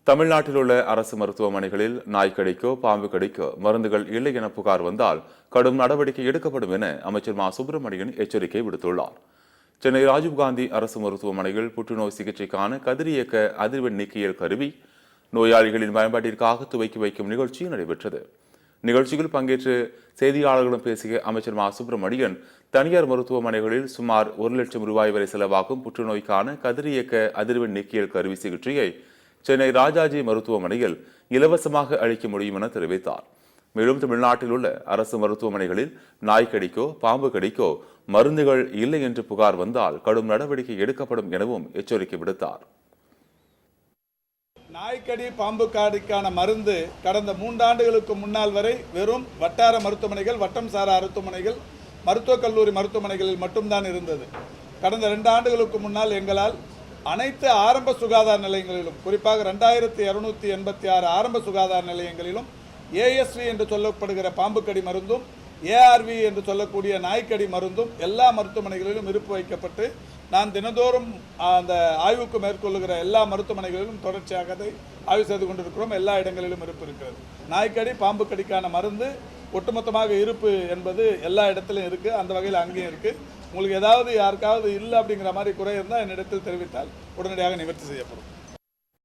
தமிழ்நாட்டில் உள்ள அரசு மருத்துவமனைகளில் நாய் கடிக்கோ பாம்பு கடிக்கோ மருந்துகள் இல்லை என புகார் வந்தால் கடும் நடவடிக்கை எடுக்கப்படும் என அமைச்சர் மா சுப்பிரமணியன் எச்சரிக்கை விடுத்துள்ளார். சென்னை ராஜீவ்காந்தி அரசு மருத்துவமனையில் புற்றுநோய் சிகிச்சைக்கான கதிரியக்க அதிர்வெண் நீக்கியல் கருவி நோயாளிகளின் பயன்பாட்டிற்காக துவக்கி வைக்கும் நிகழ்ச்சி நடைபெற்றது. நிகழ்ச்சியில் பங்கேற்று செய்தியாளர்களிடம் பேசிய அமைச்சர் மா சுப்பிரமணியன், தனியார் மருத்துவமனைகளில் சுமார் 1 லட்சம் ரூபாய் வரை செலவாகும் புற்றுநோய்க்கான கதிரியக்க அதிர்வெண் நீக்கியல் கருவி சிகிச்சையை சென்னை ராஜாஜி மருத்துவமனையில் இலவசமாக அளிக்க முடியும் என தெரிவித்தார். மேலும் தமிழ்நாட்டில் உள்ள அரசு மருத்துவமனைகளில் நாய் கடிக்கோ பாம்பு கடிக்கோ மருந்துகள் இல்லை என்று புகார் வந்தால் கடும் நடவடிக்கை எடுக்கப்படும் எனவும் எச்சரிக்கை விடுத்தார். நாய்க்கடி பாம்பு காடிக்கான மருந்து கடந்த 3 ஆண்டுகளுக்கு முன்னால் வரை வெறும் வட்டார மருத்துவமனைகள், வட்டம் சாரா மருத்துவமனைகள், மருத்துவக் கல்லூரி மருத்துவமனைகளில் மட்டும்தான் இருந்தது. கடந்த 2 ஆண்டுகளுக்கு முன்னால் எங்களால் அனைத்து ஆரம்ப சுகாதார நிலையங்களிலும், குறிப்பாக 2286 ஆரம்ப சுகாதார நிலையங்களிலும் ஏஎஸ்வி என்று சொல்லப்படுகிற பாம்பு கடி மருந்தும் ஏஆர்வி என்று சொல்லக்கூடிய நாய்க்கடி மருந்தும் எல்லா மருத்துவமனைகளிலும் இருப்பு வைக்கப்பட்டு நான் தினந்தோறும் அந்த ஆய்வுக்கு மேற்கொள்ளுகிற எல்லா மருத்துவமனைகளிலும் தொடர்ச்சியாக அதை ஆய்வு செய்து கொண்டிருக்கிறோம். எல்லா இடங்களிலும் இருப்பு இருக்கிறது. நாய்க்கடி பாம்பு கடிக்கான மருந்து ஒட்டுமொத்தமாக இருப்பு என்பது எல்லா இடத்துலையும் இருக்குது. அந்த வகையில் அங்கேயும் இருக்குது. உங்களுக்கு ஏதாவது யாருக்காவது இல்லை அப்படிங்கிற மாதிரி குறை இருந்தால் என்னிடத்தில் தெரிவித்தால் உடனடியாக நிவர்த்தி செய்யப்படும்.